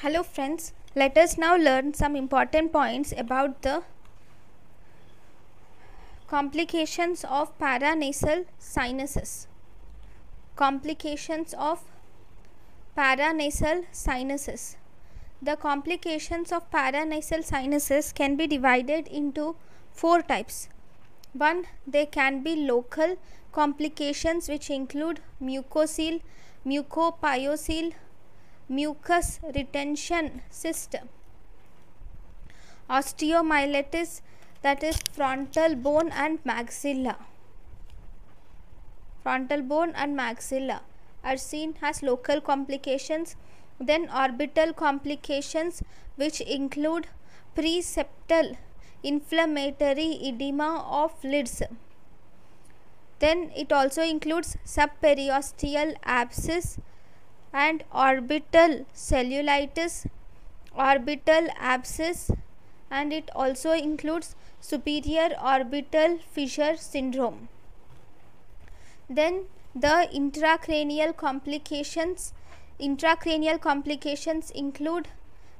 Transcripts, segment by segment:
Hello friends, let us now learn some important points about the complications of paranasal sinuses. Complications of paranasal sinuses. The complications of paranasal sinuses can be divided into 4 types. 1. They can be local complications which include mucocele, mucopyoceal, mucus retention system, osteomyelitis, that is frontal bone and maxilla. Frontal bone and maxilla are seen as local complications. Then orbital complications which include preseptal inflammatory edema of lids. Then it also includes subperiosteal abscess and orbital cellulitis, orbital abscess, and it also includes superior orbital fissure syndrome. Then the intracranial complications. Intracranial complications include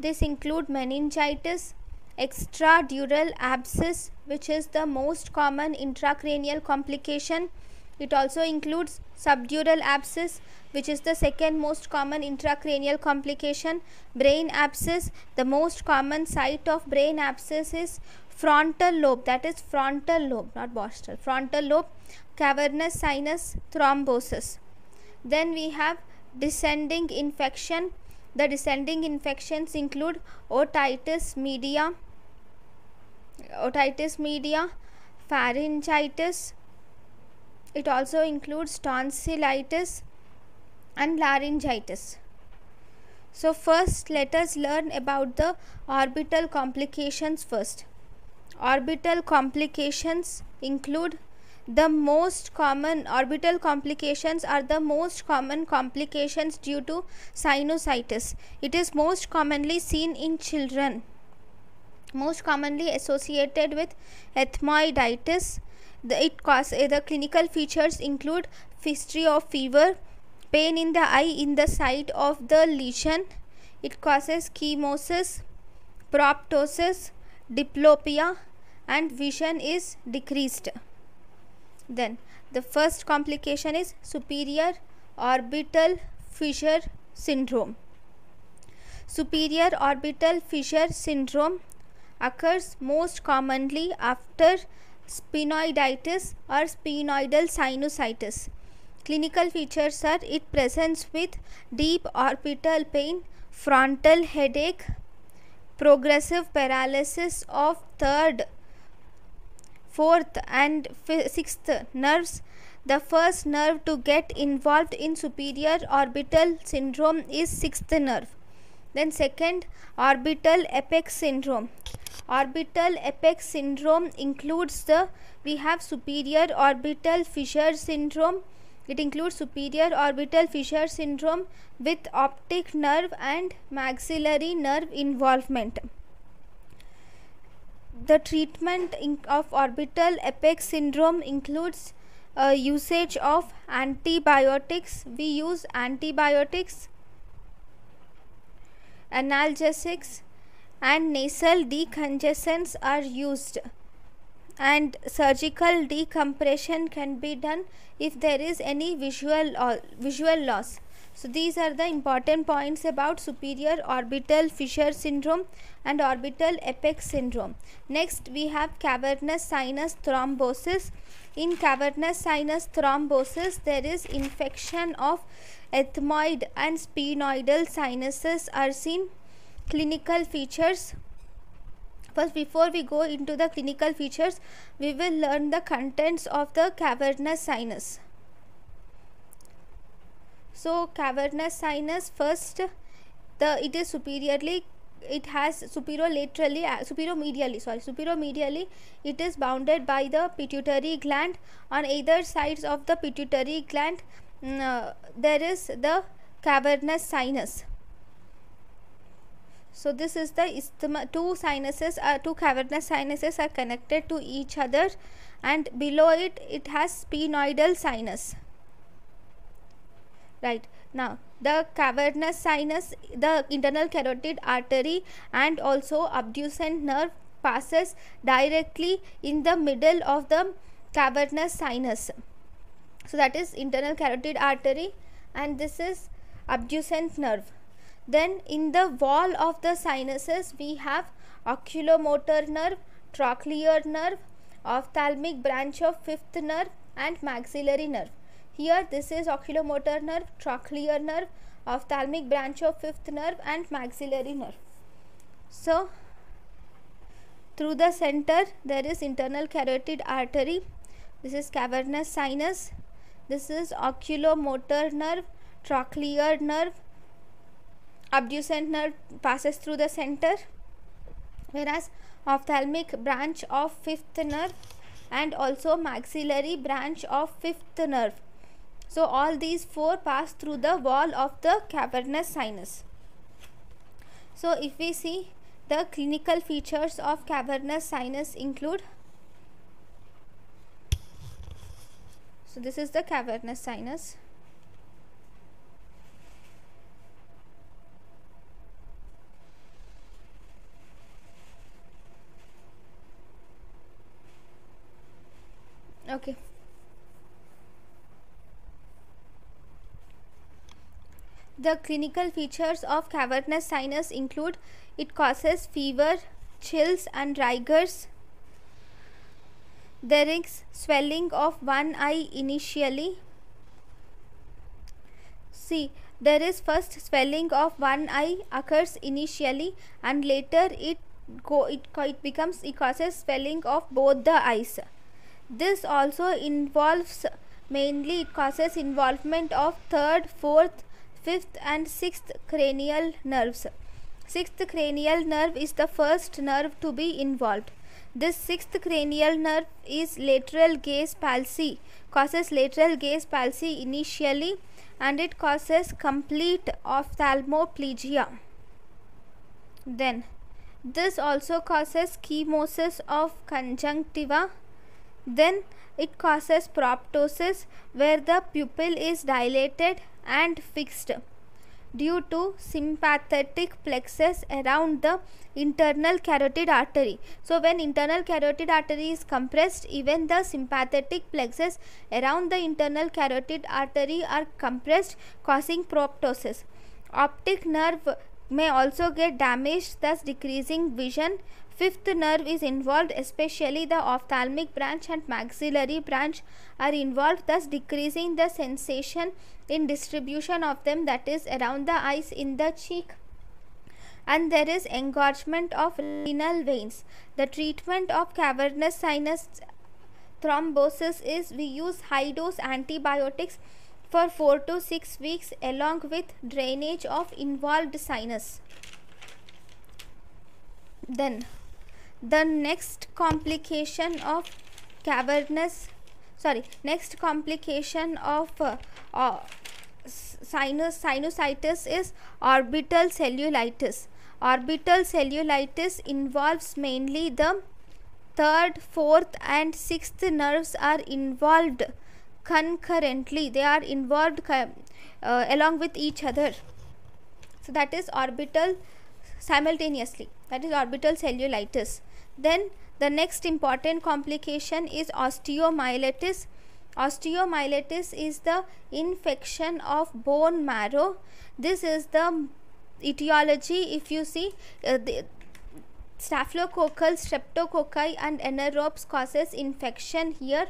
meningitis, extradural abscess, which is the most common intracranial complication. It also includes subdural abscess, which is the second most common intracranial complication. Brain abscess. The most common site of brain abscess is frontal lobe, that is frontal lobe, not bostal, frontal lobe. Cavernous sinus thrombosis. Then we have descending infection. The descending infections include otitis media, pharyngitis. It also includes tonsillitis and laryngitis. So first let us learn about the orbital complications first. Orbital complications include orbital complications are the most common complications due to sinusitis. It is most commonly seen in children, most commonly associated with ethmoiditis. The clinical features include history of fever, pain in the eye in the site of the lesion. It causes chemosis, proptosis, diplopia, and vision is decreased. Then the first complication is superior orbital fissure syndrome. Superior orbital fissure syndrome occurs most commonly after sphenoiditis or sphenoidal sinusitis. Clinical features are: it presents with deep orbital pain, frontal headache, progressive paralysis of third, fourth and sixth nerves. The first nerve to get involved in superior orbital syndrome is sixth nerve. Then second, orbital apex syndrome. Orbital apex syndrome includes we have superior orbital fissure syndrome. It includes superior orbital fissure syndrome with optic nerve and maxillary nerve involvement. The treatment of orbital apex syndrome includes usage of antibiotics. We use antibiotics, analgesics, and nasal decongestants are used, and surgical decompression can be done if there is any visual loss. So these are the important points about superior orbital fissure syndrome and orbital apex syndrome. Next we have cavernous sinus thrombosis. In cavernous sinus thrombosis there is infection of ethmoid and sphenoidal sinuses are seen. Clinical features. First, before we go into the clinical features, we will learn the contents of the cavernous sinus. So cavernous sinus, first it is superiormedially it is bounded by the pituitary gland. On either sides of the pituitary gland there is the cavernous sinus. So this is the isthmus. Two cavernous sinuses are connected to each other, and below it has sphenoidal sinus. Right. Now the cavernous sinus, the internal carotid artery and also abducent nerve passes directly in the middle of the cavernous sinus. So that is internal carotid artery and this is abducent nerve. Then in the wall of the sinuses we have oculomotor nerve, trochlear nerve, ophthalmic branch of fifth nerve and maxillary nerve. Here this is oculomotor nerve, trochlear nerve, ophthalmic branch of fifth nerve and maxillary nerve. So through the center there is internal carotid artery, this is cavernous sinus, this is oculomotor nerve, trochlear nerve, abducent nerve passes through the center, whereas ophthalmic branch of fifth nerve and also maxillary branch of fifth nerve. So all these four pass through the wall of the cavernous sinus. So if we see, the clinical features of cavernous sinus include, so this is the cavernous sinus. Okay. The clinical features of cavernous sinus include, it causes fever, chills and rigors. There is swelling of one eye initially. See, there is first swelling of one eye occurs initially and later it causes swelling of both the eyes. This also involves, mainly it causes involvement of third, fourth, fifth and sixth cranial nerves. Sixth cranial nerve is the first nerve to be involved. This sixth cranial nerve is lateral gaze palsy, causes lateral gaze palsy initially and it causes complete ophthalmoplegia. Then this also causes chemosis of conjunctiva. Then it causes proptosis, where the pupil is dilated and fixed due to sympathetic plexus around the internal carotid artery. So when internal carotid artery is compressed, even the sympathetic plexus around the internal carotid artery are compressed, causing proptosis. Optic nerve may also get damaged, thus decreasing vision. Fifth nerve is involved, especially the ophthalmic branch and maxillary branch are involved, thus decreasing the sensation in distribution of them, that is around the eyes, in the cheek. And there is engorgement of renal veins. The treatment of cavernous sinus thrombosis is, we use high dose antibiotics for 4 to 6 weeks along with drainage of involved sinus. Then the next complication of sinusitis is orbital cellulitis. Orbital cellulitis involves mainly the third, fourth and sixth nerves are involved concurrently. They are involved along with each other. So that is orbital simultaneously. That is orbital cellulitis. Then the next important complication is osteomyelitis. Osteomyelitis is the infection of bone marrow. This is the etiology. If you see, the staphylococcal, streptococci and anaerobes causes infection here.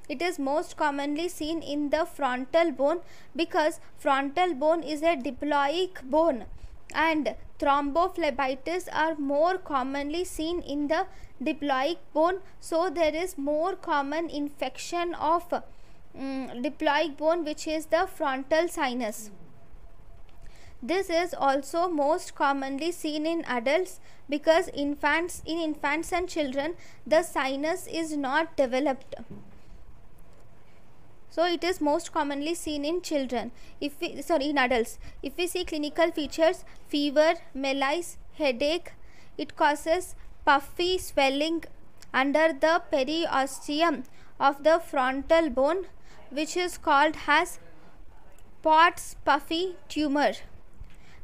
It is most commonly seen in the frontal bone because frontal bone is a diploic bone and thrombophlebitis are more commonly seen in the diploic bone. So there is more common infection of diploic bone, which is the frontal sinus. This is also most commonly seen in adults because in infants and children the sinus is not developed. So it is most commonly seen in children. In adults. If we see clinical features, fever, malaise, headache, it causes puffy swelling under the periosteum of the frontal bone, which is called as Pott's puffy tumor.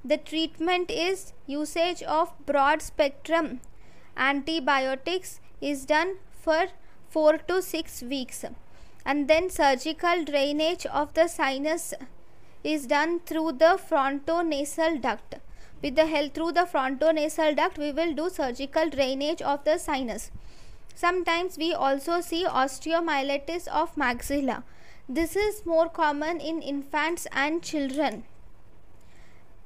The treatment is usage of broad spectrum antibiotics is done for 4 to 6 weeks, and then surgical drainage of the sinus is done through the frontonasal duct. With the help through the frontonasal duct, we will do surgical drainage of the sinus. Sometimes we also see osteomyelitis of maxilla. This is more common in infants and children,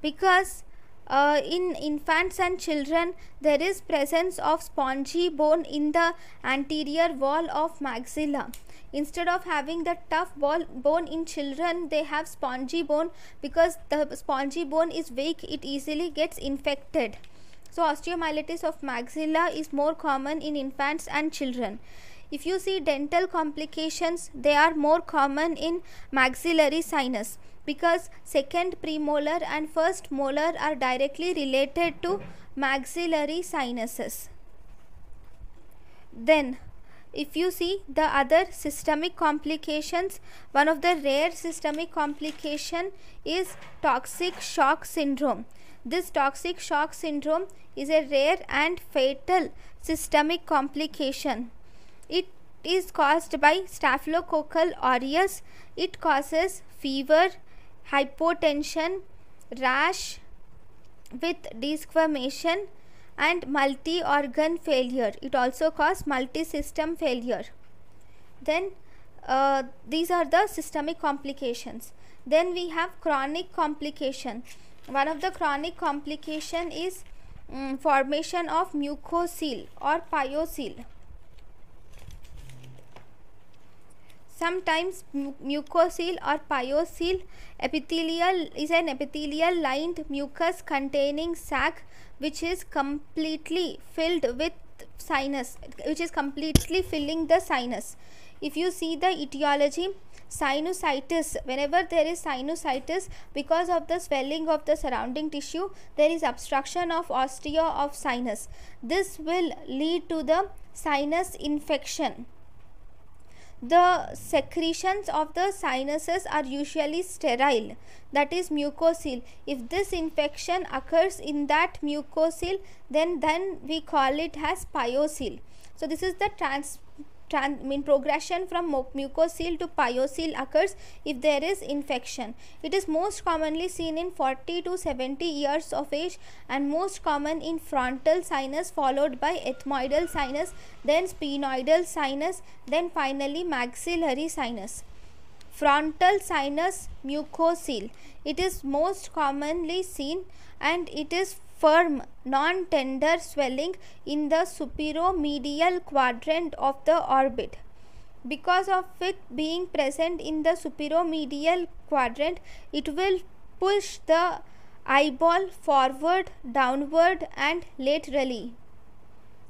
because in infants and children there is presence of spongy bone in the anterior wall of maxilla. Instead of having the tough bone in children, they have spongy bone. Because the spongy bone is weak, it easily gets infected. So osteomyelitis of maxilla is more common in infants and children. If you see dental complications, they are more common in maxillary sinus, because second premolar and first molar are directly related to maxillary sinuses. Then if you see the other systemic complications, one of the rare systemic complication is toxic shock syndrome. This toxic shock syndrome is a rare and fatal systemic complication. It is caused by Staphylococcal aureus. It causes fever, hypotension, rash with desquamation, and multi-organ failure. It also causes multi-system failure. Then these are the systemic complications. Then we have chronic complication. One of the chronic complication is formation of mucocele or pyocele. Sometimes mucocele or pyocele epithelial is an epithelial lined mucus containing sac which is completely filled with sinus, which is completely filling the sinus. If you see the etiology, sinusitis, whenever there is sinusitis, because of the swelling of the surrounding tissue, there is obstruction of ostia of sinus. This will lead to the sinus infection. The secretions of the sinuses are usually sterile, that is mucocele. If this infection occurs in that mucocele, then we call it as pyocele. So this is the progression from mucocele to pyocele occurs if there is infection. It is most commonly seen in 40 to 70 years of age, and most common in frontal sinus, followed by ethmoidal sinus, then sphenoidal sinus, then finally maxillary sinus. Frontal sinus mucocele, it is most commonly seen, and it is firm, non-tender swelling in the superomedial quadrant of the orbit. Because of it being present in the superomedial quadrant, it will push the eyeball forward, downward and laterally.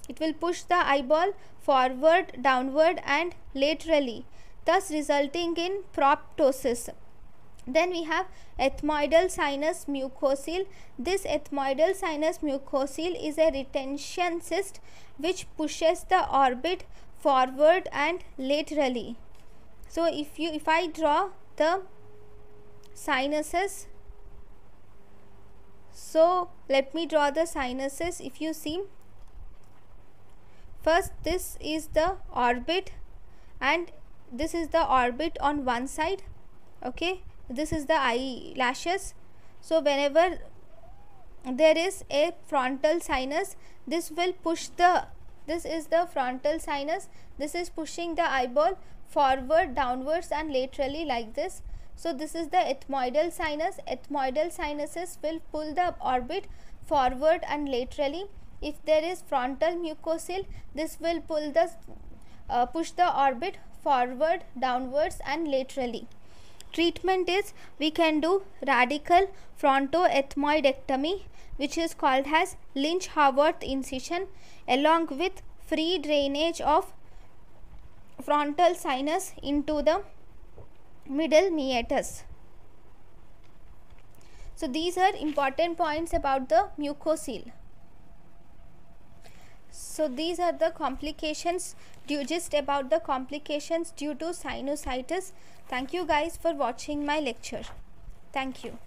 It will push the eyeball forward, downward and laterally, thus resulting in proptosis. Then we have ethmoidal sinus mucocele. This ethmoidal sinus mucocele is a retention cyst which pushes the orbit forward and laterally. So if I draw the sinuses, so let me draw the sinuses. If you see, first this is the orbit and this is the orbit on one side, okay, this is the eyelashes. So whenever there is a frontal sinus, this will push the, this is the frontal sinus, this is pushing the eyeball forward, downwards and laterally like this. So this is the ethmoidal sinus. Ethmoidal sinuses will pull the orbit forward and laterally. If there is frontal mucocele, this will pull the push the orbit forward, downwards and laterally. Treatment is, we can do radical frontoethmoidectomy, which is called as Lynch-Haworth incision, along with free drainage of frontal sinus into the middle meatus. So these are important points about the mucocele. So these are the complications, just about the complications due to sinusitis. Thank you guys for watching my lecture. Thank you.